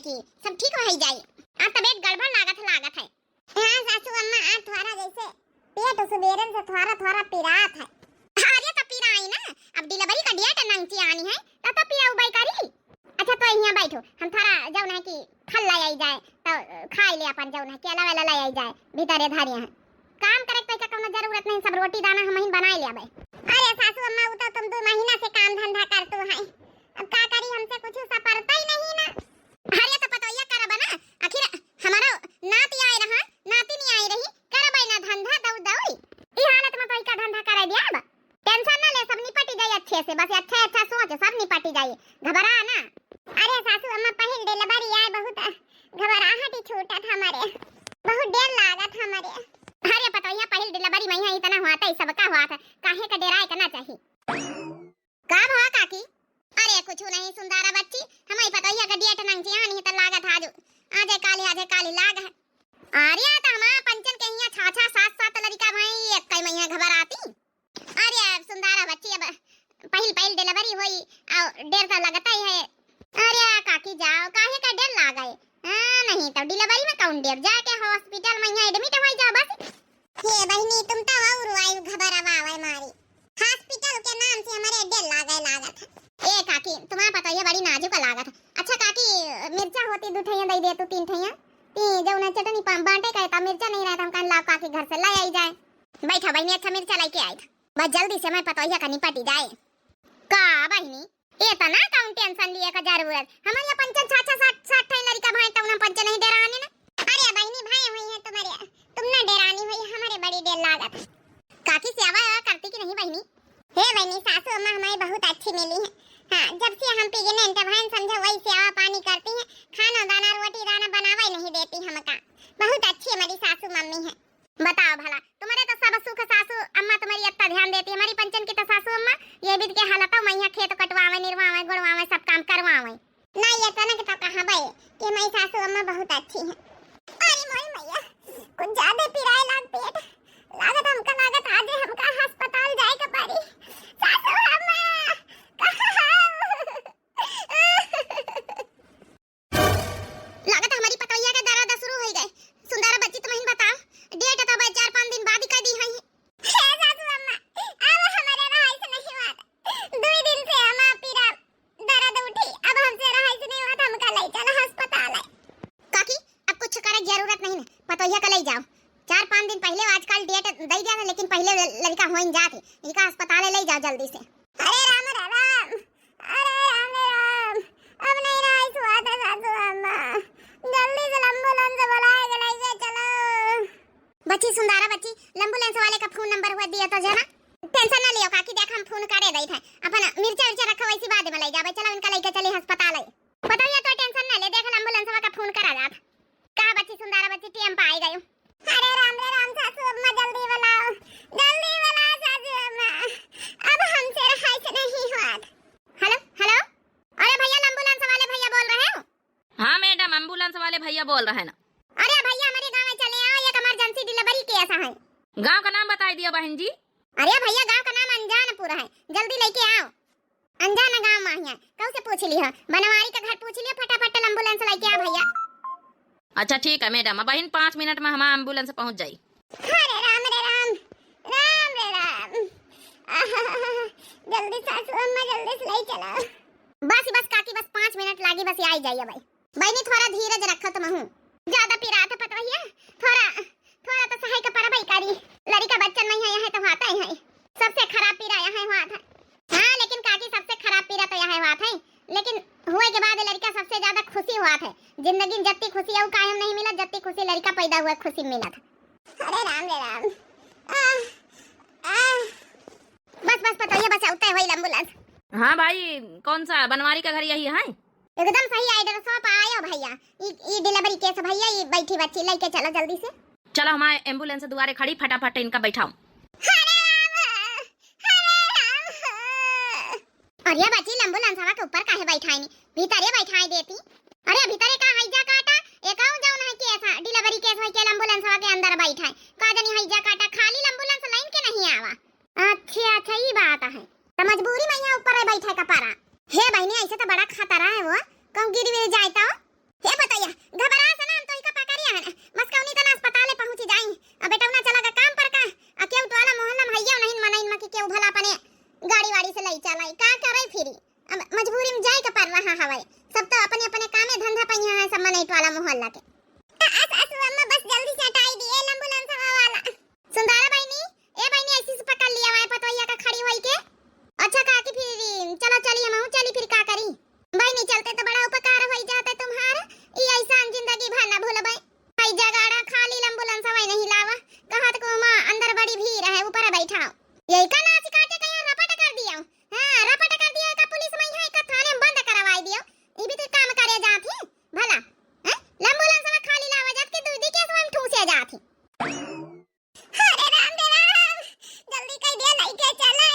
की सब ठीक हो जाए। आज तबीयत गड़बड़ लागत है। हां सासू अम्मा आज थोड़ा जैसे पेट सुबेरन से थोड़ा पिरात है। अरे तो पिराई ना, अब डिलीवरी का डेट नंगची आनी है तो पिराऊ बाई करी। अच्छा तो यहां बैठो, हम थोड़ा जाऊ ना कि फल लाई जाए तो खाई ले अपन जाऊ ना, केला वाला लाई जाए भीतरे धारिया है। काम करे तो का कोनो जरूरत नहीं, सब रोटी दाना हम ही बनाई लेबे। अरे सासू अम्मा वो तो तुम 2 महीना से काम धंधा करतो है, अब का करी, हमसे कुछ सा पड़ता ही नहीं ना। अरे तो पतोया करब ना, आखिर हमारा नाती आई रहा, नाती नहीं आई रही, करब ना धंधा दौई ई हालत में तो का धंधा करे दिया। अब टेंशन ना ले, सब निपट जाए अच्छे से, बस अच्छा सोच, सब निपट जाए, घबरा ना। अरे सासू अम्मा पहल डिलीवरी आए, बहुत घबराहट ही छूटा था हमारे, बहुत डर लगा था हमारे। अरे पतोया पहल डिलीवरी में इतना हुआ था, सबका हुआ था, काहे का डराए करना चाहिए। का भवा काकी? अरे कुछ नहीं सुंदरा बच्ची, हमारी पतोया का डेट नंग यहाँ नहीं तो लागत आज काली लाग है। अरे तो हमारा पंचन के यहाँ 6 7 लड़का भाई एक कई महीना घबराती। अरे सुंदरा बच्ची अब पहल डिलीवरी हुई और डर तो लगता ही है। अरे काकी जाओ, काहे का डर लागे? हां नहीं तो डिलीवरी में कौन डर, जाके हॉस्पिटल में यहाँ एडमिट हो जाओ बस। हे बहनी तुम तो और आई घबरावा मारी, हॉस्पिटल के नाम से हमारे डर लागत है। ए काकी तुम्हारा पता है बड़ी नाजुक लागत है। अच्छा काकी मिर्चा होती 2 ठैया दे दे तो 3 ठैया ती जौना चटनी बांटे कहता, मिर्चा नहीं रहता हम कान ला काकी घर से ले आई जाए। बैठा बहनी, अच्छा मिर्चा लेके आई था, बस जल्दी से मैं पतोया का निपट जाए। का बहनी ये तो ना कौन टेंशन लिए का जरूरत, हमारे पंचन 60 लड़का भाई तो उन्हें पंचन नहीं डराने ना। अरे बहनी भाई हुई है तुम्हारे, तुम ना डरानी हुई, हमारे बड़ी डर लागत। काकी सेवा करती कि नहीं बहनी? हे बहनी सासू अम्मा हमारी बहुत अच्छी मिली है। हाँ जब से हम प्रेग्नेंट बहन समझो वही सेवा पानी करती है, खाना दाना रोटी दाना बनावा नहीं देती हमका, बहुत अच्छी हमारी सासू मम्मी है। बताओ भला तुम्हारे तो सब सुख सासू अम्मा तुम्हारी इतना ध्यान देती है, हमारी पंचन की तो सासू अम्मा ये भी के हालत में यहाँ खेत कटवावे निरवावे गुड़वावे सब काम करवावे ना, ये तनक तो कहां भाई कि हमारी सासू अम्मा बहुत अच्छी है। अरे मोई मैया कुछ ज्यादा पिराए लाग पेट लागत, हमका लागत आज हमका अस्पताल जाए का पड़ी। सासू अम्मा लागत हमारी पतोया का दर्द शुरू हो गए। सुंदरा बच्ची तुम्हें बताओ डेट तो 4-5 दिन बाद ही कर दी है। हे सासू अम्मा अब हमारे रहाई से नहीं हुआ, 2 दिन से हम पीरा दर्द उठी, अब हमसे रहाई से नहीं हुआ, हमका ले चला अस्पताल है। काकी अब कुछ करे जरूरत नहीं ना, पतोया का ले जाओ, 4-5 दिन पहले आजकल डेट दे दिया था, लेकिन पहले लड़का होइन जाते, इनका अस्पताल ले जाओ जल्दी से। अरे राम राम, अरे राम अब नहीं रहाई हुआ था सासू अम्मा, जल्दी से एम्बुलेंस बुलाए ले चलो। बच्ची सुंदरा बच्ची एम्बुलेंस वाले का फोन नंबर हुआ दिया तो जरा, टेंशन ना लियो काकी, देख हम फोन करे दई थे, अपन मिर्चा रखा वैसी बाद में ले जावे, चलो इनका लेके चले अस्पताल है। बताइए तो टेंशन ना ले, देख एम्बुलेंस वाला का फोन करा जात। का बच्ची सुंदरा बच्ची टीएम पे आई गयो। अरे राम सासू अम्मा जल्दी बुलाओ सासू अम्मा, अब हमसे रहाई से नहीं हुआ। हेलो अरे भैया एम्बुलेंस वाले भैया बोल रहे हो? हाँ मैडम एम्बुलेंस वाले भैया बोल रहे हैं ना। अरे भैया हमारे गांव में चले आओ, एक इमरजेंसी डिलीवरी केस है। गांव का नाम बता दिया बहन जी। अरे भैया गांव का नाम अंजानपुर है, जल्दी लेके आओ। अंजाना गांव में है, कौ से पूछ लिया, बनवारी का घर पूछ लिया, फटाफट एम्बुलेंस लेके आ भैया। अच्छा ठीक है मैडम, बहन 5 मिनट में हमारा एम्बुलेंस पहुंच जाई। अरे राम जल्दी सासू अम्मा जल्दी से ले चलो। बस काकी बस 5 मिनट लागी, बस आई जाइए भाई। बहनी थोड़ा धीरज रखो तुम हूं, ज्यादा पिरात है पता है, थोड़ा तो सहाय का पर भाई कारी लड़का बच्चन नहीं है तो आता ही है, सबसे खराब पीरा यहाँ हुआ था। हाँ लेकिन काकी सबसे खराब पीरा तो यहाँ हुआ था, लेकिन हुए के बाद लड़का सबसे ज्यादा खुशी हुआ था। जिंदगी में जत्ती खुशी है वो कायम नहीं मिला, जत्ती खुशी लड़का पैदा हुआ खुशी मिला था। अरे राम बस पता है, बस उतना हुई एम्बुलेंस। हाँ भाई कौन सा बनवारी का घर यही है? एकदम सही एड्रेस पे आयो भैया, ई डिलीवरी केस भैया, ये बैठी बच्ची लेके चलो जल्दी से। चलो हमारे एम्बुलेंस दुआरे खड़ी, फटाफट इनका बैठाओ। अरे बच्ची एम्बुलेंस हवा के ऊपर काहे बैठाई नहीं, भीतरे बैठाई देती। अरे भीतरे का हैजा काटा एकाऊ जाऊन है केस है, डिलीवरी केस है के एम्बुलेंस हवा के अंदर बैठाई, का जनी हैजा काटा, खाली एम्बुलेंस लाइन के नहीं आवा। अच्छा ये बात है, तो मजबूरी में यहाँ ऊपर बैठे का पारा। हे बहनी ऐसे तो बड़ा खतरा है वो, कौन गिर जाए तो हे बताइया घबरा से ना हम तो इका पकड़िया है बस कौनी तना अस्पताल पहुंची जाई अब बेटा उना चला काम पर का केउ टोला मोहल्ला में हइया नहीं मनइन में कि केउ भला अपने गाड़ी वाड़ी से लई चलाई का करे फिरी अब मजबूरी में जाए के पर रहा हवे सब तो अपने अपने कामे धंधा पहिया है सब मनई टोला मोहल्ला के अम्मा बस जल्दी से हटाई दी एम्बुलेंस वाला सुंदरा बहनी ए बहनी ऐसी से पकड़ लिया वाए पतोहिया का खड़ी होई के अच्छा का कि फिर चलो चलिए हम चली फिर का करी बहनी चलते तो बड़ा उपकार होई जाता तुम्हारा ई ऐसा जिंदगी भर ना भूलबे भाई जगाड़ा खाली एम्बुलेंस वाई नहीं लावा कहत को मां अंदर बड़ी भीड़ है ऊपर बैठाओ यही का नाच काटे कहीं रपट कर दिया हां रपट कर दिया का पुलिस में है का थाने में बंद करवाई दियो ई भी तो काम करे जाती भला हैं एम्बुलेंस में खाली लावा जात के दूधी के हम ठूसे जाती अरे राम दे राम जल्दी कह दिया नहीं के चला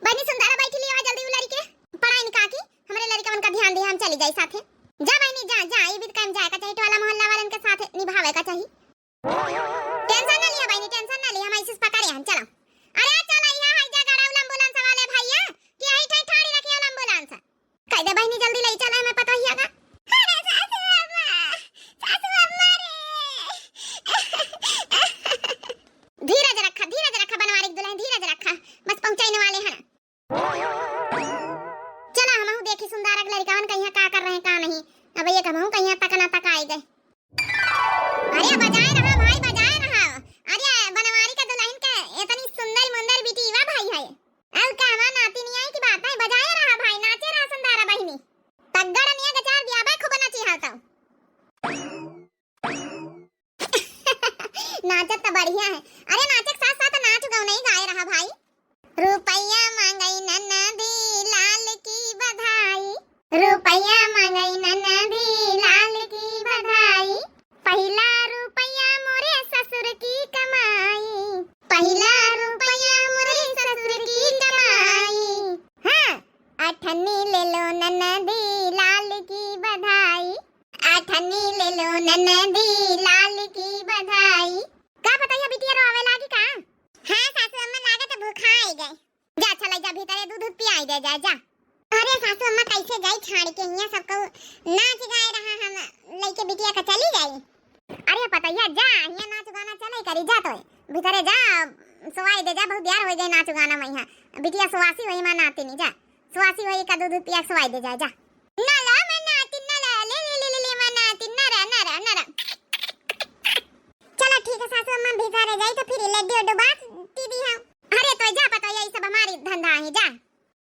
बनी सुंदरा बैठी लिया जल्दी उ लड़की के पढ़ाई निका की हमरे लड़का मन का ध्यान दे हम चली जाई साथे जा बहनी जा जा ई भी काम जाए का चाहिए टोला मोहल्ला वालन के साथ निभावे का चाहिए टेंशन ना लिया बहनी टेंशन ना लिया हम ऐसे पकड़े हम चलो अरे चल आइया हाय जा गाड़ा एम्बुलेंस वाले भैया कि आई ठई ठाड़ी रखियो एम्बुलेंस कह दे बहनी जल्दी ले चला मैं पता हिया का अरे सासू अम्मा रे धीरज रखा बनवारी दुल्हन धीरज रखा बस पहुंचाने वाले हैं चला हम देखी सुंदर लड़कावन कहिया का कर रहे हैं का नहीं अब ये कहूं कहिया तक ना तक आई गए अरे बजाए रहा भाई बजाए रहा अरे बनवारी का दुल्हन का इतनी सुंदर मुंदर बिटीवा भाई है अब कहवा नाती नहीं आई की बात है बजाए रहा भाई नाचे रहा सुंदरा बहनी तगड़ निया गचार दिया भाई खूब नाची हालता नाचत तो बढ़िया है अरे नाचे के साथ साथ नाच गाओ नहीं गाए रहा भाई रुपैया मांगई ननदी लाल की बधाई रुपैया मांगई ननदी लाल की बधाई पहला रुपया मोरे ससुर की कमाई पहला रुपया मोरे ससुर की कमाई हां अठन्नी ले लो ननदी लाल की बधाई अठन्नी ले लो ननदी लाल की बधाई का बताइए बिटिया रोवे लागी का हां सासू अम्मा लागत भूखा आई गए जा चला जा भीतर दूध पियाई दे जा जा अरे सासू अम्मा कैसे गई छाड़ के हिया सबको नाच गाए रहा हम लेके बिटिया का चली गई अरे पतैया जा हिया नाच गाना चले करी जा तो भीतरे जा सवाई दे जा बहुत देर हो गई नाच गाना में यहां बिटिया सुवासी होई मां नाती नहीं जा सुवासी होई का दूध पिया सवाई दे जा जा ना ला मैं नाती ना ला ले मैं नाती ना रा चलो ठीक है सासू अम्मा भीतर जाई तो फिर लड्डू डुबा दी हम अरे तो जा पतैया ये सब हमारी धंधा है जा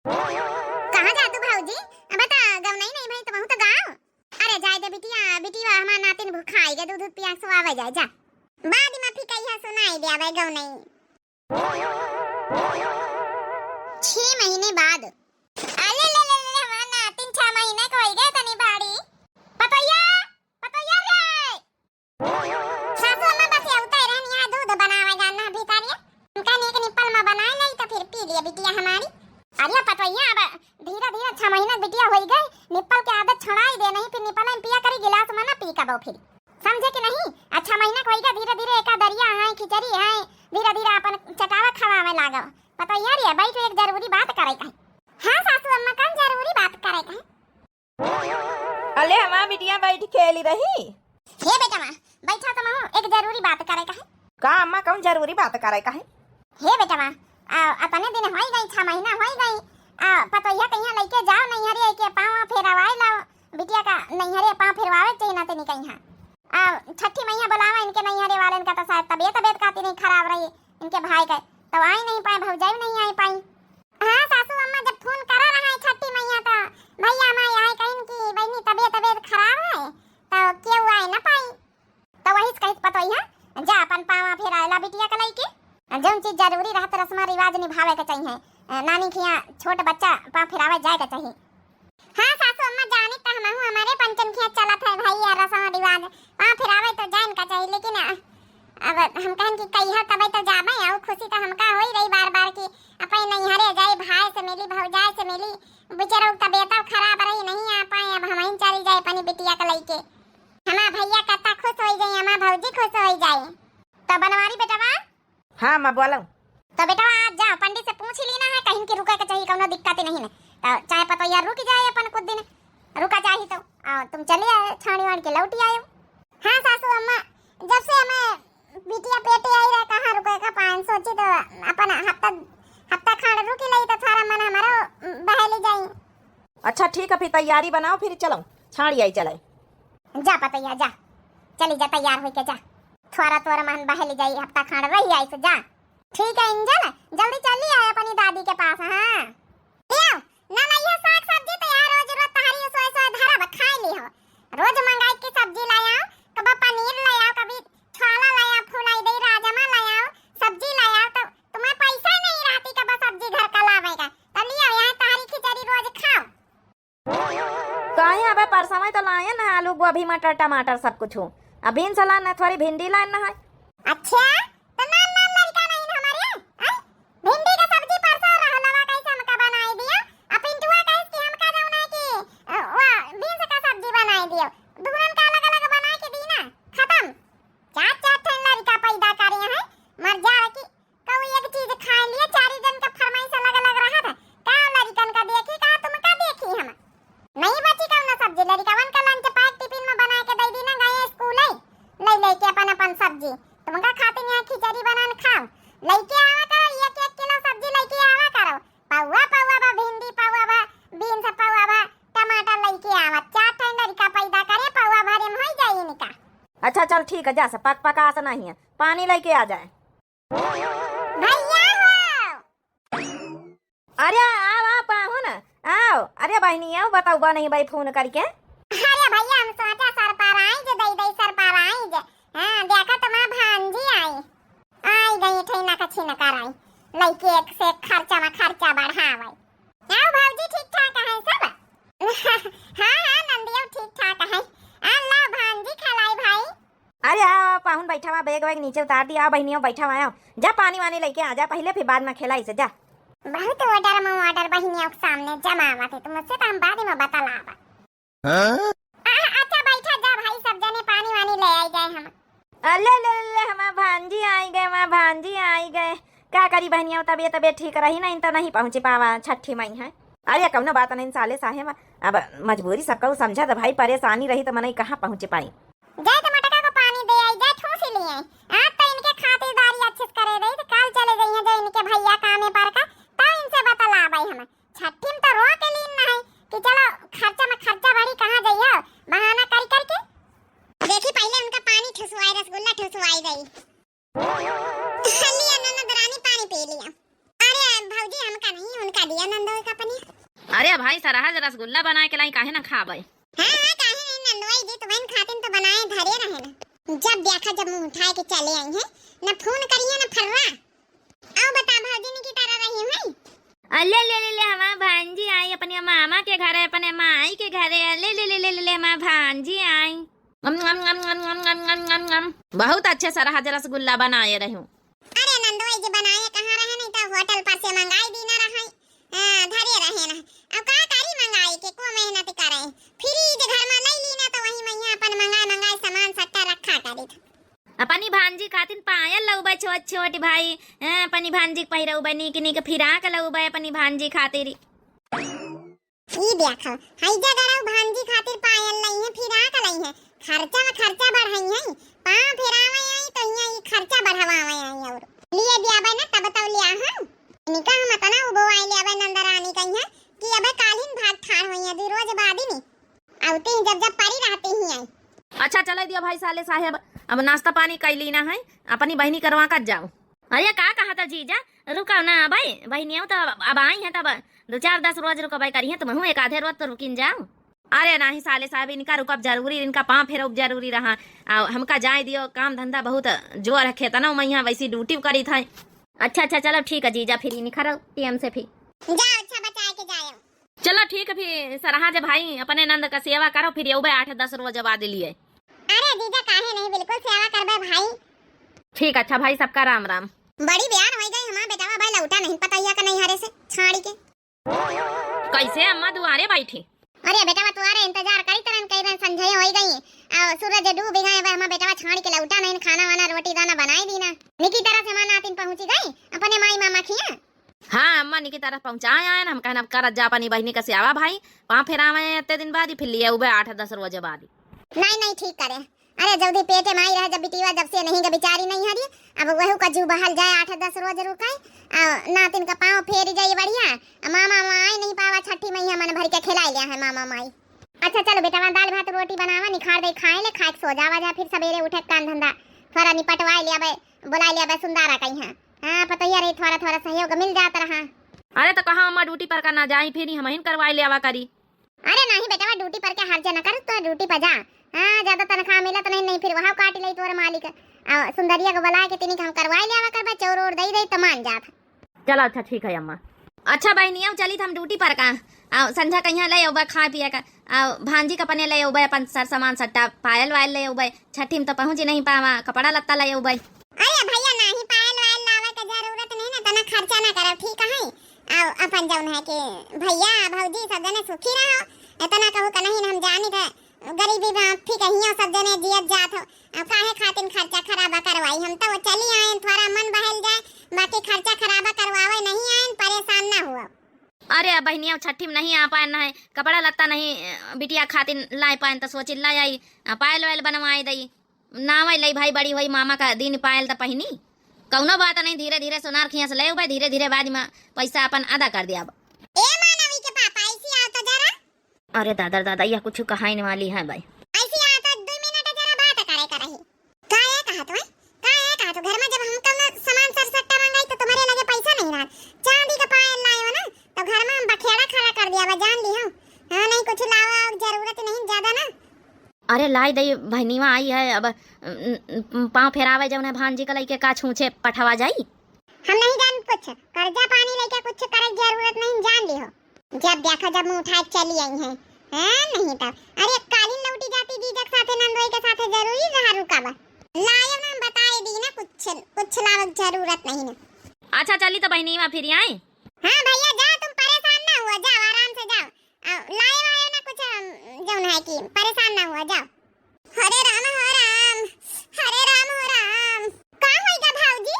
कहां जा तू भाऊजी बता गव नहीं भाई तो बहुत गाओ अरे जाए दे बिटिया हमार नातिन भूखा आई गए दूध पिया सुआवे जाए जा बाद में फिर कहिया सुनाई दे आवे गव नहीं 6 महीने बाद अले ले हमार नातिन 6 महीने को हो गए तनी बाड़ी पतैया रे सासू अम्मा बस उतर रहनी है दूध बनावे जाना भीतर ये उनका एक निप्पल में बनाए नहीं तो फिर पी लिया बिटिया हमारी अरे पतैया अब धीरे 6 महीना बिटिया हो गई निप्पल के आदत छुड़ाई दे नहीं फिर निप्पल में पिया करी गिलास में ना पी का बो फिर समझे कि नहीं अच्छा महीना कोई का धीरे एका दरिया है खिचड़ी है धीरे अपन चटावा खवावे लागो पतैया रे बैठ एक जरूरी बात करे का हां सासू अम्मा कौन जरूरी बात करे का अले हमार बिटिया बैठ खेली रही हे बेटा मां बैठा तो मैं एक जरूरी बात करे का अम्मा कौन जरूरी बात करे का हे बेटा मां अपने दिन होई गई 6 महीना होई गई पतैया कहिया लेके जाओ नैहरे के पांव फेरवाए लाओ बिटिया का नैहरे पांव फेरवावे चाहिए ना तनी कहिया छठी मैया बुलावा इनके नैहरे वाले का तो शायद तबीयत काती नहीं खराब रही इनके भाई का तो आई नहीं पाए भौजाई नहीं आई पाई हां सासू अम्मा जब फोन करा रहा है छठी मैया का भैया मैं आई कहीं की बहनी तबीयत खराब है तो क्यों आई ना पाई तो वही कहित पतैया जा अपन पांव फेराला बिटिया का लेके जौन चीज जरूरी रहत रस्म रिवाज निभावे के चाहिए नानी खिया छोट बच्चा पांव फेरावे जाए के चाहिए हां सासू अम्मा जाने त हम हमारे पंचम खिया चलत है भैया रस्म रिवाज पांव फेरावे तो जान का चाहिए लेकिन अब हम कहन की कहिया तबे तो जाबे और खुशी तो हमका होई रही बार की अपने नैहरे जाए भाई से मिली भौजाई से मिली बेचारा तबीयत खराब रही नहीं आ पाए अब हम चली जाए अपनी बिटिया के लेके हमारा भैया कता खुश हो जाए हमारा भौजी खुश हो जाए तो बनवारी बेटवा हां मां बोलो तो बेटा आज जाओ पंडित से पूछ ही लेना है कहीं के रुके के चाहिए कोनो दिक्कत नहीं है तो चाहे पतो यार रुक जाए अपन कुछ दिन रुका चाहिए तो आओ तुम चले आए छाणी वाण के लौटी आयो। हाँ सासू अम्मा, जब से हमें बिटिया पेटे आई रहा कहाँ रुकेगा 500 सोची तो अपन हफ्ता खाड़ रुकी लई तो थारा मन हमारा बहले जाई। अच्छा ठीक है, फिर तैयारी बनाओ, फिर चलो छाड़ी आई चले। जा पतैया जा, चली जा तैयार होके जा, थोड़ा मन बहले जाई, हफ्ता खाड़ रही आई से जा। ठीक है इंजल, जल्दी चली आए अपनी दादी के पास। हाँ लियो ना ये साग सब्जी तैयार हो जरूरत तहारी सोए सोए धरा खाई ली हो। रोज मंगाई की सब्जी लाया, कभी पनीर लाया, कभी छोला लाया, फुलाई दई राजमा लाया, सब्जी लाया, तो तुम्हें पैसा नहीं रहती कब सब्जी घर का लावेगा। तो लियो यहाँ तहारी खिचड़ी रोज खाओ। काहे अबे परसमय तो लाए ना आलू गोभी मटर टमाटर सब कुछ हो, अभी सलाह ना थोड़ी भिंडी लाए ना है। अच्छा तो नाम लड़का नहीं हमारे भिंडी का सब्जी परसों रहलवा कैसे हमका बनाई दियो, अपिंटुआ कहिस कि हमका जौना कि वाह बीन्स का सब्जी बनाई दियो, दुगुन का अलग अलग बना के दी ना, खत्म। चार चार ठन लड़का पैदा करे हैं, मर जा कि कोई एक चीज खा लिए, चार जन का फरमाइश अलग अलग रहा था। का लड़कन का देखी का तुमका देखी हम नहीं बची कौन सब्जी, लड़कवन का लंच पैक टिफिन में बना के दे दी ना, गए स्कूल ले के अपन सब्जी, तुमका खातिर यहाँ खिचड़ी बनान खाओ। लइके आवा करो, एक किलो सब्जी लइके आवा करो, पौवा बा भिंडी, पौवा बा बीन्स, पौवा बा टमाटर लइके आवा। चार ठन लड़का पैदा करे पौवा भरे में हो जाई इनका। अच्छा चल ठीक है, जा से पका से नहीं है, पानी लेके आ जाए। भैया हो अरे आओ पाहु ना आओ। अरे बहनी आओ, बताओ बा नहीं भाई फोन करके। अरे भैया हम सोचा सर पर आई जे दई सर पर आई जे। हां देखा तो मां भांजी आई गई ठैना कछि न कराई, लइके एक से खर्चा में खर्चा बढ़ावे। आओ भौजी ठीक ठाक है सब? हां नंदियो ठीक ठाक है। अल्लाह भांजी खलाई भाई। अरे आओ पाहुन बैठा हुआ, बैग नीचे उतार दिया, बैठा हुआ आओ, जा पानी वानी लेके आ जा पहले, फिर बाद में खिलाई से जा। बहुत ऑर्डर बहिनियों के सामने जमावत है, तुम मुझसे तो हम बाद में बतलावा। अच्छा बैठा जा भाई, सब जने पानी वानी ले आई जाए हम। अल्ले हमार भांजी आई गए। क्या करी बहनिया, तबियत ठीक रही नहीं तो नहीं पहुंचे पावा, छठी मई है। अरे कौनो बात नहीं साले साहेब, अब मजबूरी सबका समझा तो भाई, परेशानी रही तो मन कहाँ पहुंचे पाई। जाए तो मटका को पानी दे आई, जाए ठूसी लिए आज तो इनके खातिरदारी अच्छे से करे रही, तो कल चले गई है जो इनके भैया कामे पर का, तो इनसे बतलावा हम। छठी में तो रो के लीन ना है कि चलो खर्चा में खर्चा बढ़ी कहाँ जाइए बहाना कर करके। देखी पहले उनका पानी ठुसवाई, रसगुल्ला ठुसवाई गई, लिया ननदरानी पानी पी लिया। अरे भौजी हमका नहीं, उनका दिया नंदोई का पानी। अरे भाई सरहज रसगुल्ला बनाए के लाई काहे ना खाबे। हां काहे नहीं नंदोई जी, तो बहन खातिन तो बनाए धरे रहे ना, जब देखा जब मुंह उठाए के चले आई हैं, ना फोन करिए ना फर्रा। आओ बता भौजी ने की तरह रही है। अल्ले हमार भांजी आई अपने मामा के घर, अपने माई के घर। अल्ले हमार भांजी आई। बहुत अच्छे सरहज रसगुल्ला बनाए रही हूँ। अरे नंदोई जी बनाए कहाँ रहे, नहीं तो होटल पर से मंगाई दी ना रहे, धरे रहे ना। अब का करी मंगाई के को मेहनत करे, फ्रिज घर में नहीं ली ना, तो वही मैया अपन मंगाए सामान सट्टा रखा करी। अपनी भांजी खातिन पायल लउबे छोट भाई, अपनी भांजी पहिरउबे निक फिराक लउबे अपनी भांजी खातिर। ई देखो हाइजा गराउ भांजी खातिर पायल लई है, फिराक लई है, खर्चा में खर्चा बढ़ाई है, पांव फेरावे आई तो यहाँ ई खर्चा बढ़ावावे आई। और लिए दियाबे ना तब तो लिया हम निका हम तना उबो आई लियाबे नंदरानी कही है कि अबे कालिन भात ठाड़ होई है, दी रोज बादी नी आउती जब पड़ी रहती ही आई। अच्छा चले दिया भाई साले साहेब, अब नाश्ता पानी कैली ना है, अपनी बहनी करवा कर जाओ। अरे का कहा था जीजा, रुका ना भाई, बहनियों तो अब आई है, तब 2-4-10 रोज रुकबाई करी है, तुम एक आधे रोज तो रुकिन जाओ। अरे नहीं साले साहब, इनका रुकब जरूरी, इनका पाँव फेरब जरूरी रहा, हमका जाए दियो, काम धंधा बहुत जोर रखे तना मैं यहाँ वैसी ड्यूटी करी था। अच्छा चलो ठीक है जीजा, फिर निखर टीएम से फिर जाओ, अच्छा बचा के जाओ। चलो ठीक है, फिर सरहाज भाई अपने नंद का सेवा करो, फिर ये 8-10 रोज बाद लिए। अरे जीजा काहे नहीं, बिल्कुल सेवा करबे भाई। ठीक अच्छा भाई, सबका राम राम। बड़ी बयान हो गई हमारा बेटावा भाई, लौटा नहीं पतैया का नहीं हरे से छाड़ी के। कैसे अम्मा दुआरे बैठी? अरे बेटावा तुम्हारे इंतजार करी तरन कई रन संझे हो गई, और सूरज डूब गए, हमारा बेटावा छाड़ी के लौटा नहीं, खाना वाना रोटी दाना बनाई दी ना, निकी तरह से मां नातिन पहुंची गई अपने माई मामा खिया। हाँ अम्मा नी की तरफ पहुँचाए आए हम कहना करत जा अपनी बहनी का सेवा भाई वहाँ फिर आवे इतने दिन बाद ही फिर लिए उबे 8-10 रोज बाद ही। नहीं नहीं ठीक करे। अरे जल्दी पेटे में आई रहे जब बिटिया जब से नहीं बेचारी नहीं हरी अब वह का जू बहल जाए 8-10 रोज रुकाए नातिन का पाँव फेर जाए बढ़िया मामा माई नहीं पावा छठी मैया मन भर के खिला लिया है मामा माई। अच्छा चलो बेटा दाल भात रोटी बनावा निखार दे खाए ले खाए सो जावा जा फिर सवेरे उठे काम धंधा थोड़ा निपटवा लिया बे बुला लिया बे सुंदरा कहीं है। हाँ पता ही रही थोड़ा थोड़ा सहयोग मिल जाता रहा। अरे तो कहा अम्मा ड्यूटी पर करना जाई फिर हम ही करवाई लिया करी। अरे नहीं बेटा ड्यूटी पर के हर्जा न कर तो ड्यूटी पर जा। हाँ ज्यादा तनख्वाह मिला तो नहीं फिर वहाँ काट ली तोर मालिक सुंदरिया को बुला के तिनी हम करवाई लिया कर चौर और दई दई तो मान जात। चलो अच्छा ठीक है अम्मा। अच्छा बहनिया चली हम ड्यूटी पर का संध्या कहीं ले उबे खा पिया का भांजी का पने ले उबे अपन सर सामान सट्टा पायल वायल ले उबे छठी में तो पहुंच नहीं पावा कपड़ा लत्ता ले उबे। अरे भैया नहीं पायल वायल लावे का जरूरत नहीं ना तना खर्चा ना करो ठीक है अपन जौन है कि भैया भौजी सब जने सुखी रहो इतना कहू का नहीं हम जानी थे गरीबी में ठीक है सब जने जियत जात हो काहे खातिन खर्चा खराबा करवाई हम तो चली आए थोड़ा मन बहल जाए बाकी खर्चा खराबा करवावे नहीं आए परेशान ना हुआ। अरे बहनिया छठी में नहीं आ पाए ना है कपड़ा लत्ता नहीं बिटिया खातिर लाई पाए तो सोची लाई आई पायल वायल बनवाई दई नावे लई भाई बड़ी हुई मामा का दिन पायल तो पहनी कौनो बात नहीं धीरे धीरे सोनार खिया से ले भाई धीरे धीरे बाद में पैसा अपन अदा कर दिया। ए मानवी के पापा ऐसी आओ तो जरा। अरे दादा दादा यह कुछ कहानी वाली है भाई ऐसी आओ तो 2 मिनट जरा बात करे करही काहे कहा तो घर में जब हम कम सामान सर सट्टा मंगाई तो तुम्हारे लगे पैसा नहीं रहा चांदी का पायल लाए हो ना तो घर में हम बखेड़ा खड़ा कर दिया बा जान ली हो। हां नहीं कुछ लावा जरूरत नहीं ज्यादा ना। अरे लाई दई बहनीवा आई है अब पाँव फेरावे जब भांजी का लइके का छूछे पठवा जाई। हम नहीं जान कुछ कर्जा पानी लेके कुछ करे जरूरत नहीं जान ली हो जब देखो जब मुंह उठा चली आई है नहीं तब। अरे कालीन लौटी जाती दीदक साथे नंदोई के साथे जरूरी रहा रुकावा लायो ना बताए दी ना कुछ लावक जरूरत नहीं ना। अच्छा चली तो बहनीवा फिर आई। हां भैया जाओ तुम परेशान ना हुआ जाओ आराम से जाओ लाए वाले ना कुछ जौन है कि परेशान ना हुआ जाओ। हरे राम हरे राम हो राम का होइगा भाऊजी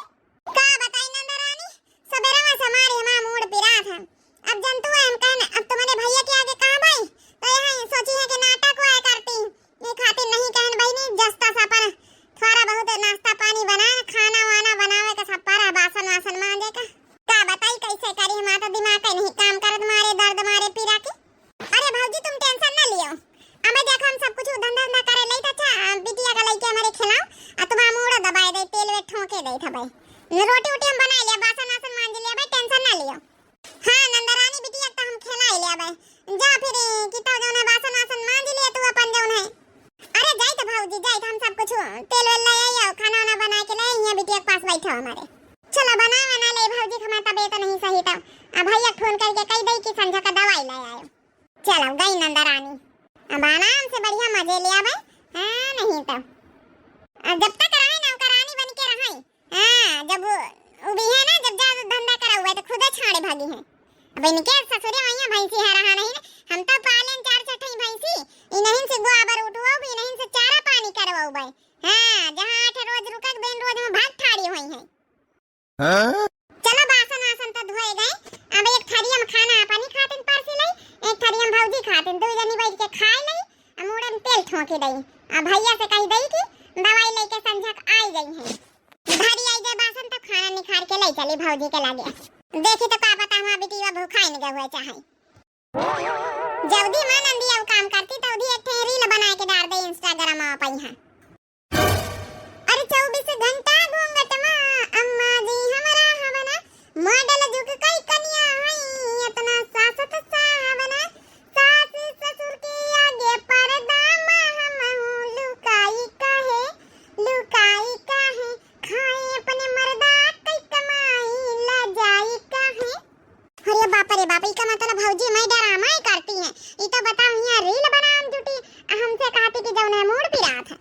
का बताई नंदा रानी सबेरा समारे मां मूड पिरा था अब जंतु हम कहने अब तुम्हारे भैया के आगे कहां भाई तो यहां सोची है कि नाटक हुआ करती ये खातिर नहीं कहन बहनी जस्ता सा पर थोड़ा बहुत नाश्ता पानी बना खाना वाना बनावे का सब पर बासन वासन मांजे का बताई कैसे करी हमारा दिमाग का नहीं काम करत मारे दर्द मारे पीरा के। अरे भाऊजी तुम टेंशन ना लियो हमें देखो हम सब कुछ धंधा करे लई अच्छा बिटिया का लई के हमारे खिलाओ आ तुम्हारा मुंह दबाए दे तेल वे ठोके दे था भाई रोटी उटी हम बना लिया बासन वासन मांज लिया भाई टेंशन ना लियो। हां नंदा रानी बिटिया का हम खिला लिया भाई जा फिर कितो जौन है बासन वासन मांज लिया तू अपन जौन है। अरे जाई तो भाऊजी जाई तो हम सब कुछ तेल वेल ले आओ खाना वाना बना के ले यहां बिटिया के पास बैठो हमारे चलो बनावे ना ले भाऊजी हमारा तबीयत नहीं सही था भैया फोन करके कह दई कि संध्या का दवाई ले आयो। चलो गई नंदा रानी अब आराम से बढ़िया मजे लिया भाई। हाँ नहीं तो जब तक रहे नौकरानी बन के रहे हाँ जब उभी है ना जब ज्यादा धंधा करा हुआ है तो खुद छाड़े भागी है अब इनके ससुरे वहीं भैंसी है रहा नहीं हम तो पालन 4 छठी भैंसी इन्हीं से गोबर उठवाओ भी इन्हीं से चारा पानी करवाओ भाई। हाँ जहाँ 8 रोज रुकक बेन रोज में भाग ठाड़ी हुई है। हाँ? चलो बासन वासन तो धोए गए अब एक थरिया में खाना पानी खातिन परसी लई एक थरिया में भौजी खातिन दो जनी बैठ के खाए लई मुड़े में तेल ठोकी दई भैया से कही दई कि दवाई लेके संझक आई गई है घड़ी आई जाए बासन तो खाना निखार के ले चली भौजी के लागे देखी तो का पता हमारा बिटिया भूखा नहीं गया चाहे जल्दी मां नंदी अब काम करती तो उधी एक रील बना के डाल दे इंस्टाग्राम में पई है। अरे 24 घंटा घूंघट में अम्मा जी हमारा हवना मॉडल जुग कई कन्या हई इतना सासत सावना सास ससुर के आगे पर्दा हम लुकाई काहे खाए अपने मर्दा कई कमाई ला जाई काहे। अरे बाप रे बाप का मतलब भौजी मैं डरामा ही करती है ये तो बताओ यहाँ रील बनाम जुटी हमसे कहती कि जौन है मूड पिरा था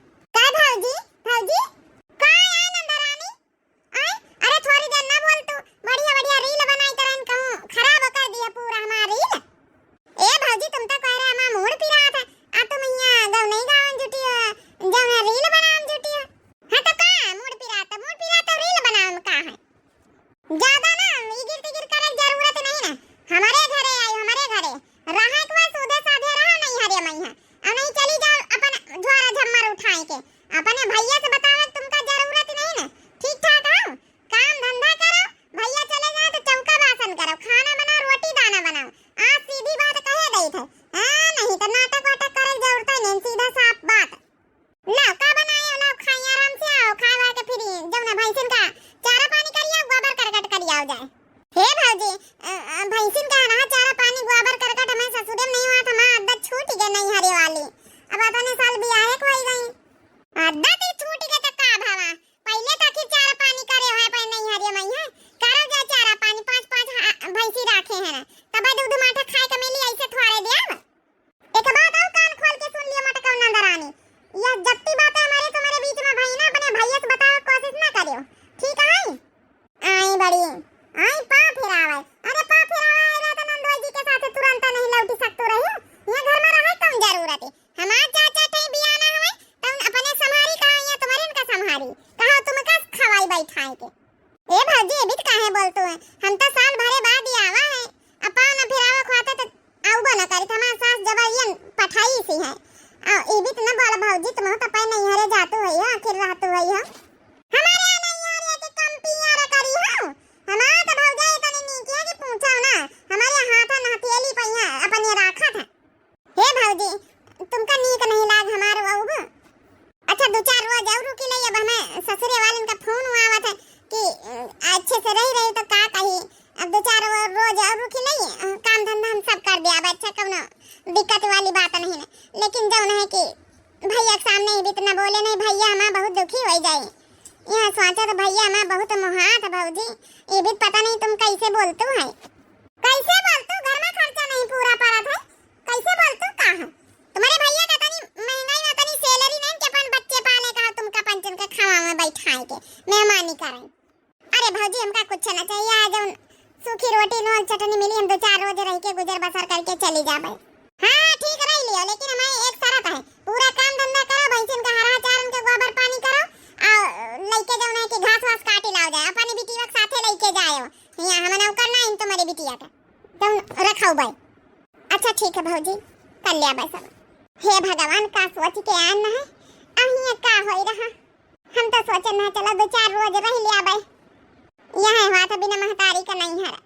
अपने भैया से बतावे तुमका जरूरत नहीं ना। ठीक ठाक आओ, काम धंधा करो, भैया चले जाए तो चौका बासन करो, खाना बनाओ, रोटी दाना बनाओ। आज सीधी बात कहे गई थे। हां नहीं तो नाटक वाटक करे जरूरत नहीं, सीधा साफ बात। ला का बनाए ला खाई आराम से आओ, खावा के फिर जौना भैंसिन का चारा पानी करिया, गोबर करकट करिया हो जाए। हे भौजी भैंसिन का ना चारा पानी गोबर करकट हमें ससुरे में नहीं हुआ था, मां आदत छूट गई नहीं हरे वाली। अब अपने साल बियाह को ही गई, आदत ही छूट गई तो का भावा। पहले तक ही चारा पानी करे है, पर नहीं हरे मई है करो जा चारा पानी। पांच पांच भैंसी रखे हैं ना, तब दूध माठा खाए के मिली ऐसे थोड़े देव। एक बात और कान खोल के सुन लियो मटका नंदरानी, यह जत्ती बातें हमारे तुम्हारे बीच में भई ना, अपने भैया से बताओ कोशिश ना करियो। ठीक है आई बड़ी आई पा फिरावे। अरे पा फिरावे आइला तो नंदोई जी के साथ तुरंत नहीं लौटी सकतो रही। ये घर में रहे कौन जरूरत है। हमार चाचा ठई बियाना हवे तो अपने संभारी कहा, या तुम्हारे इनका संभारी कहा, तुम का खवाई बैठाए के। ए भौजी एबित काहे बोलतो है, हम तो साल भरे बाद ही आवा है। अपा न फिरावे खाते तो आउबो न करी, हमार सास जबरियन पठाई सी है। एबित न बोल भौजी, तुम तो पै नहीं हरे जातो है, आखिर रहतो है। हमारे नहीं हरे के कंपिया रे करी हो। हमारा तो भौजाई तनी नीचे की पूछो ना, हमारे हाथ न हथेली पहिया अपन ये राखा था। हे भौजी तुमका नीक नहीं लाग हमार अब। अच्छा दो चार रोज और रुकी ले, अब हमें ससुरे वालन का फोन आवत है कि अच्छे से रही रही तो का कही। अब दो चार रोज और रुकी ले, काम धंधा हम सब कर दिया। अच्छा कौनो दिक्कत वाली बात नहीं है, लेकिन जौन है कि भैया के सामने भी इतना बोले नहीं, भैया हमारा बहुत दुखी हो जाए। यहाँ सोचा तो भैया हमारा बहुत मोहात भौजी, ये भी पता नहीं तुम कैसे बोलते है। कैसे बोलते घर में खर्चा नहीं पूरा पड़त है, कैसे बोलते का है तुम्हारे भैया का तनी महंगाई में तनी सैलरी नहीं के अपन बच्चे पाले का, तुमका पंचन के खावा में बैठाए के मेहमानी करें। अरे भौजी हमका कुछ ना चाहिए, आज उन सूखी रोटी नोल चटनी मिली, हम दो चार रोज रह के गुजर बसर करके चली जाबे। हां ठीक रह लियो, लेकिन हमारी एक शर्त है, पूरा काम धंधा करो, भैंसिन का हरा चारन के गोबर पानी करो, और लइके जाओ ना कि घास वास काटी लाओ जाए, अपनी बिटिया के साथे लइके जाओ। यहां हम ना करना इन तुम्हारी बिटिया का तुम रखाओ भाई। अच्छा ठीक है भौजी कर लिया बस। अब हे भगवान का सोच के आन है, अहिया का होई रहा। हम तो सोचे ना चलो दो चार रोज रह लिया भाई, यहां हुआ था बिना महतारी का नहीं हरा।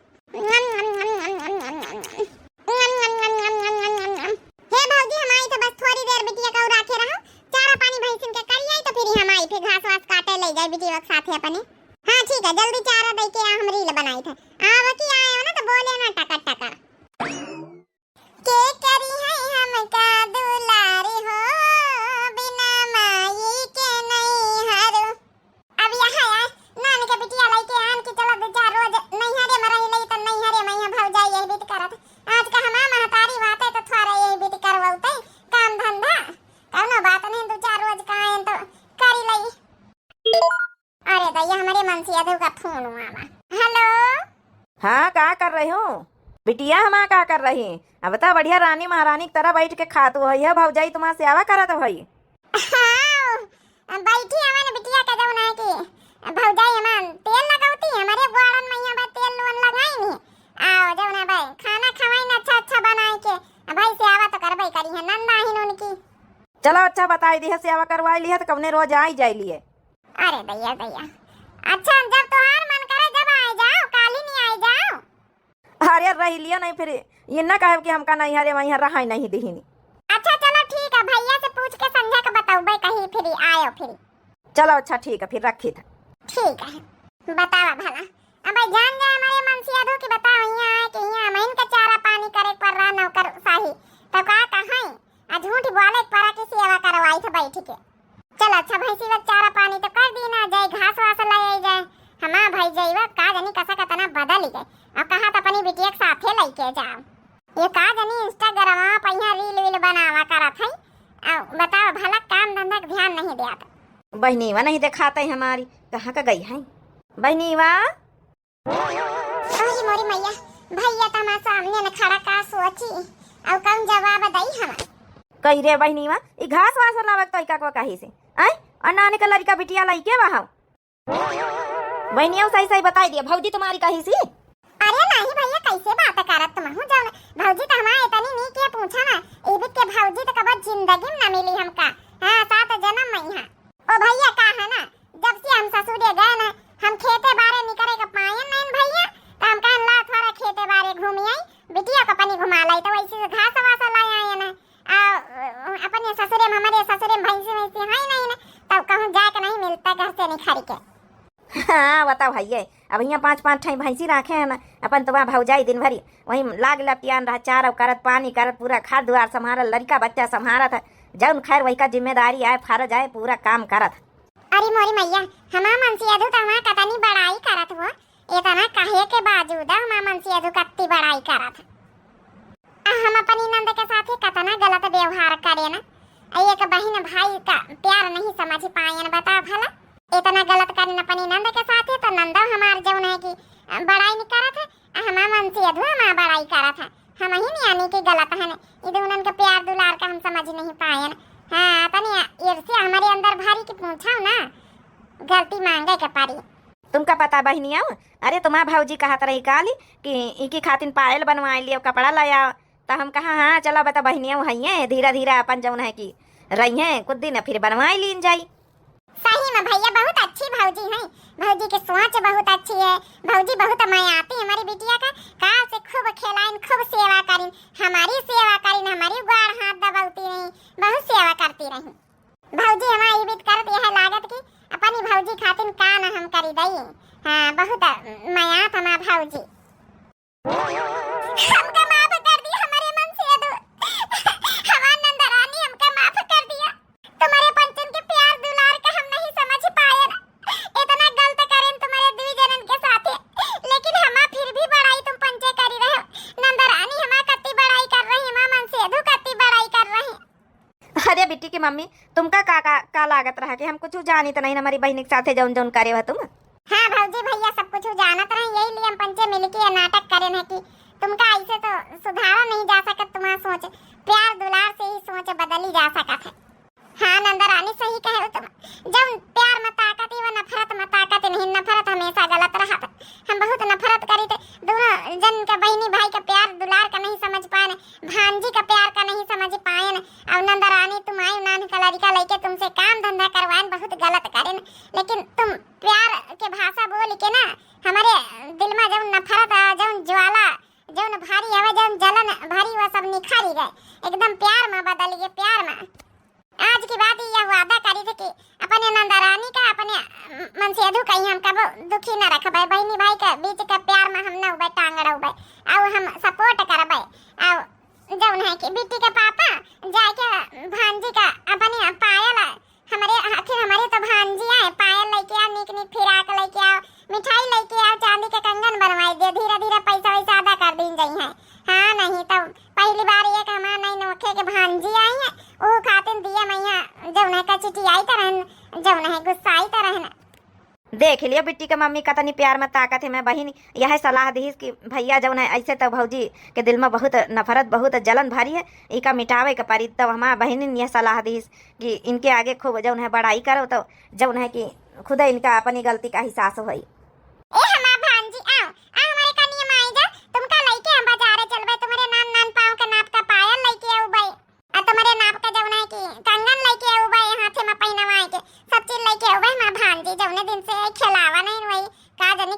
हे भौजी हमारी तो बस थोड़ी देर बिटिया का राखे रहो, चारा पानी भैंसिन के करिए तो फिर हमारी फिर घास वास काटे ले जाए बिटिया के साथे अपने। हां ठीक है जल्दी चारा दे के हम रील बनाई थे। आव की आए हो ना तो बोले ना टका टका के करी है हमका दुलारी हो, बिना माई के नहीं हरो। अब यहां नान के बिटिया लेके आन की चलो दो चार रोज नहीं हरे मरही नहीं तो नहीं हरे मैया भौजाई यही बीत करत। आज का हमा महतारी बात है तो थोड़ा यही बीत करवलते काम धंधा कौनो बात नहीं, दो चार रोज का आए तो करी लई। अरे भैया हमारे मनसिया देव का फोन हुआ। हेलो हाँ का कर रही हो बिटिया, हमारा का कर रही? अब बता बढ़िया रानी महारानी की तरह बैठ के खातू है भौजाई तुम्हारा सेवा करत भाई। हां बैठी हमारे बिटिया का जौन है कि भौजाई हमान तेल लगावती, हमारे गोड़न मैया बा तेल लोन लगाई नहीं। आओ जौन है भाई खाना खवाई ना अच्छा अच्छा बनाए के भाई सेवा तो करबई करी है, नंदा ही उनकी। चलो अच्छा बताई दी है, सेवा करवाई ली है तो कबने रोज आई जाई लिए। अरे भैया भैया अच्छा जब तोहार मन करे जब आ जाओ, काल ही नहीं आ जाओ। अरे रह लिया नहीं फिर ये ना कहे कि हमका नहीं हरे वहीं रहा नहीं दिहिनी। अच्छा चलो ठीक है, भैया से पूछ के समझा के बताऊबे कहीं फिर आयो फिर। चलो अच्छा ठीक है फिर रखी था। ठीक है बतावा भला। अब भाई जान जाए हमारे मनसिया दो कि बताओ यहाँ आए कि यहाँ मैं इनका चारा पानी करे पर रहा नौकर साही तो का कहां आ झूठ बोले पर की सेवा करवाई थे बैठ के। चल अच्छा भैंसी का चारा पानी तो कर दी ना जाए, घास वास लाई जाए, हमा भाई जाइवा का जानी कसा कतना बदल गए। अब कहा तो अपनी बिटिया के साथे लेके जाओ, ये का जानी इंस्टाग्राम पर यहाँ रील वील बनावा करत है। अब बताओ भला काम धंधा का ध्यान नहीं दिया। बहनीवा नहीं दिखाते हमारी, कहाँ का गई है बहनीवा? ओही मोरी मैया भैया तो हमारे सामने न खड़ा का सोची और कम जवाब दई हम। कही रे बहनीवा ई घास वास लावत तो का कही से आई अनाने का लड़का बिटिया लाई के वहां बहनिया सही सही बताई दिया भौजी तुम्हारी कही सी। अरे नहीं भैया कैसे बात करत तुम हूं जाओ भौजी तो हमारे इतनी नहीं के पूछा ना एबित के भौजी तो कब जिंदगी में ना मिली हमका। हां सात जन्म में हां ओ खरी के। हाँ बताओ भैया, अब यहाँ 5-5 ठाई भैंसी रखे है ना, अपन तो वहाँ भौजाई दिन भरी वहीं लाग लपियान रहा, चार करत पानी करत पूरा घर दुआर संभारत, लड़का बच्चा संभारत है, जौन खैर वही का जिम्मेदारी आए फर्ज आए पूरा काम करत। अरे मोरी मैया, हमा मनसी अधु तो हमा कतनी बड़ाई करत हो, इतना कहे के बावजूद हमा मनसी अधु कत्ती बड़ाई करत। हम अपनी नंद के साथ कतना गलत व्यवहार करे ना, एक बहन भाई का प्यार नहीं समझ पाए, बता भला इतना गलत करना अपनी नंद के साथ है तो नंदा हमार जौन है कि बड़ाई नहीं करत है, हमा मनसी अधु हमा बड़ाई करत है, हम ही नहीं आने की गलत है ये दोनों का प्यार दुलार का हम समझ नहीं पाए। हाँ तनी ईर्ष्या हमारे अंदर भारी की पूछाओ ना, गलती मांगे के पारी। तुमका पता बहनी आओ, अरे तुम्हारा भाजी कहत रही काली कि इनकी खातिन पायल बनवा लियो, कपड़ा लाया, तो हम कहा हाँ चलो बता बहनिया है, धीरे धीरे अपन जौन है कि रही है कुछ दिन फिर बनवा लीन जाई। सही में भैया बहुत अच्छी भौजी है, भौजी की सोच बहुत अच्छी है, भौजी बहुत मायाती है हमारी बिटिया का, काल से खूब खिलाइन खूब सेवा करीन, हमारी सेवा करीन, हमारी गुआर हाथ दबाती रही, बहुत सेवा करती रही। भौजी हमारी बीत करत यह लागत की अपनी भौजी खातिन का न हम करी दई। हाँ बहुत मायात हमारा भौजी। हमका माफ कर दिया हमारे मन से अदो, हमार नंदरानी हमका माफ कर दिया, तुम्हारे पंचन के प्यार दुलार का हम नहीं समझ पाए ना, इतना गलत करें तुम्हारे दुई जनन के साथ, लेकिन हमा फिर भी बड़ाई तुम पंचे करी रहे हो, नंदरानी हमा कत्ती बड़ाई कर रही, हमा मन से अधु कत्ती बड़ाई कर रही। अरे बिट्टी की मम्मी तुमका का लागत रहा कि हम कुछ जानी तो नहीं, हमारी बहन के साथ जौन जौन करे हो तुम। हाँ भौजी भैया सब कुछ जानत रहे, यही लिए हम पंचे मिलके ये नाटक करे हैं कि तुमका ऐसे तो सुधारा नहीं जा सकत, तुम्हारा सोच प्यार दुलार से ही सोच बदली जा सकत है। हाँ नंदरानी सही कहे हो तुम, जब प्यार में ताकत ही वो नफरत में ताकत नहीं, नफरत हमेशा गलत रहा था, हम बहुत नफरत करी थे, दोनों जन का बहनी भाई का प्यार दुलार का नहीं समझ पाए, भांजी का प्यार का नहीं समझ पाए, और नंदरानी तुम आई नान का लड़का लेके तुमसे काम धंधा करवाए बहुत गलत करे, लेकिन तुम प्यार के भाषा बोल के ना हमारे दिल में जब नफरत जब ज्वाला जब भारी हवा जब जलन भारी वह सब निखारी गए, एकदम प्यार में बदल गए, प्यार में। आज की बात यह वादा करी थी कि अपने नंदरानी का अपने मन से अधू कहीं हम कबो दुखी न रखबे, बहनी भाई के बीच का प्यार में हम न उबे टांग रखबे, और हम सपोर्ट करबे, और जौन है कि बेटी के पापा जाके भांजी का अपने पायल हमारे आखिर हमारे तो भांजी आए, पायल लेके आओ, निक निक फिराक लेके आओ, मिठाई लेके आओ, चांदी के कंगन बनवाई दे, धीरे धीरे पैसा वैसा अदा कर दीन जाई है। हाँ नहीं तो पहली बार ये हमारा नहीं नोखे के भांजी आई है, वो खातिन दिया मैया जौन है का चिट्ठी आई तरह, जौन है गुस्सा आई तरह ना। देख लियो बिट्टी के मम्मी कतनी प्यार में ताकत है, मैं बहन यह सलाह दी कि भैया जौन है ऐसे तो भौजी के दिल में बहुत नफरत बहुत जलन भरी है, इका मिटावे के पारी, तब हमारा बहन यह सलाह दी कि इनके आगे खूब जौन है बड़ाई करो, तो जौन है कि खुद इनका अपनी गलती का एहसास होई। ए हमारा भांजी आओ आ हमारे कनिया में आई जा, तुमका लेके हम बाजार चलबे, तुम्हारे नाम नाम पाँव के नाप का पायल लेके आऊ बे, और तुम्हारे नाप का जौन है कि कंगन लेके आऊ बे, हाथे में पहनवाए के सब चीज लेके आऊ बे, हमारा भांजी जौने दिन से खिलावा नहीं वही का जानी